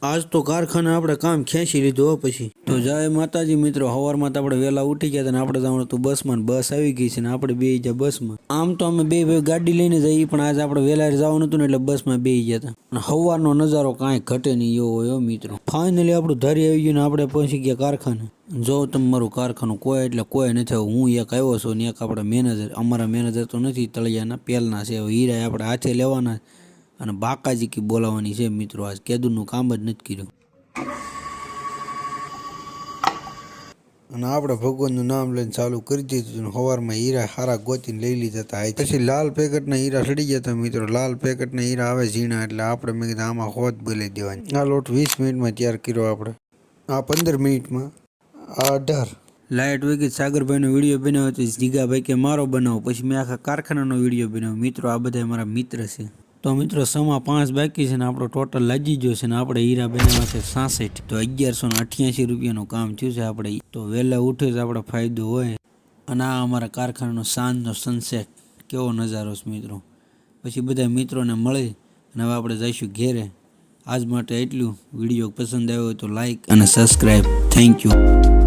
આજ તો કારખાને આપણે કામ ખેંચી લીધું હો પછી તો જય માતાજી મિત્રો સવારમાં તો આપણે વહેલા ઉઠી ગયા હતા ને આપણે જવાનું હતું બસમાં બસ આવી ગઈ છે ને આપણે બે ગયા બસમાં આમ તો અમે બે ગાડી લઈને જઈએ પણ આજે આપણે વહેલા જવાનું હતું ને એટલે બસમાં બે ગયા હતા અને સવારનો નજારો કાંઈ ઘટે નહીં એવો હોય મિત્રો ફાઇનલી આપણું ધારી આવી ગયું ને આપણે પહોંચી ગયા કારખાને જો તમે મારું કારખાનું કોઈ એટલે કોઈ નથી હું એક આવ્યો છું ને એક આપણા મેનેજર અમારા મેનેજર તો નથી તળિયાના પહેલના છે હીરા આપણે હાથે લેવાના અને બાકાજી કી બોલાવવાની છે મિત્રો આજ કેદુનું કામ જ નથી કર્યું અને આપણે ભગવાનનું નામ લઈને ચાલુ કરી દીધું સવારમાં હીરા હારા ગોતીને લઈ લીધા હતા પછી લાલ પેકેટના હીરા સડી ગયા હતા મિત્રો લાલ પેકેટના હીરા આવે ઝીણા એટલે આપણે મેં કીધું આમાં હોત બોલાવી દેવાની આ લોટ 20 મિનિટમાં તૈયાર કર્યો આપણે આ 15 મિનિટમાં આ 18 લાઇટ વગી સાગરભાઈનો વિડીયો બનાવ્યો હતો જીગાભાઈ કે મારો બનાવો પછી મેં આખા કારખાનાનો વિડીયો બનાવ્યો મિત્રો આ બધા મારા મિત્ર છે તો મિત્રો સમા 5 બાકી છે ને આપણો ટોટલ લાગી ગયો છે ને આપણે હીરા બનાવ્યા છે 66 તો 1188 રૂપિયાનું કામ થયું છે આપણે તો વહેલા ઉઠે જ આપણો ફાયદો હોય અને આ અમારા કારખાનાનો સાંજનો સનસેટ કેવો નજારો છે મિત્રો પછી બધા મિત્રોને મળી અને હવે આપણે જઈશું ઘેરે આજ માટે એટલું વિડીયો પસંદ આવ્યો હોય તો લાઈક અને સબસ્ક્રાઈબ થેન્ક યુ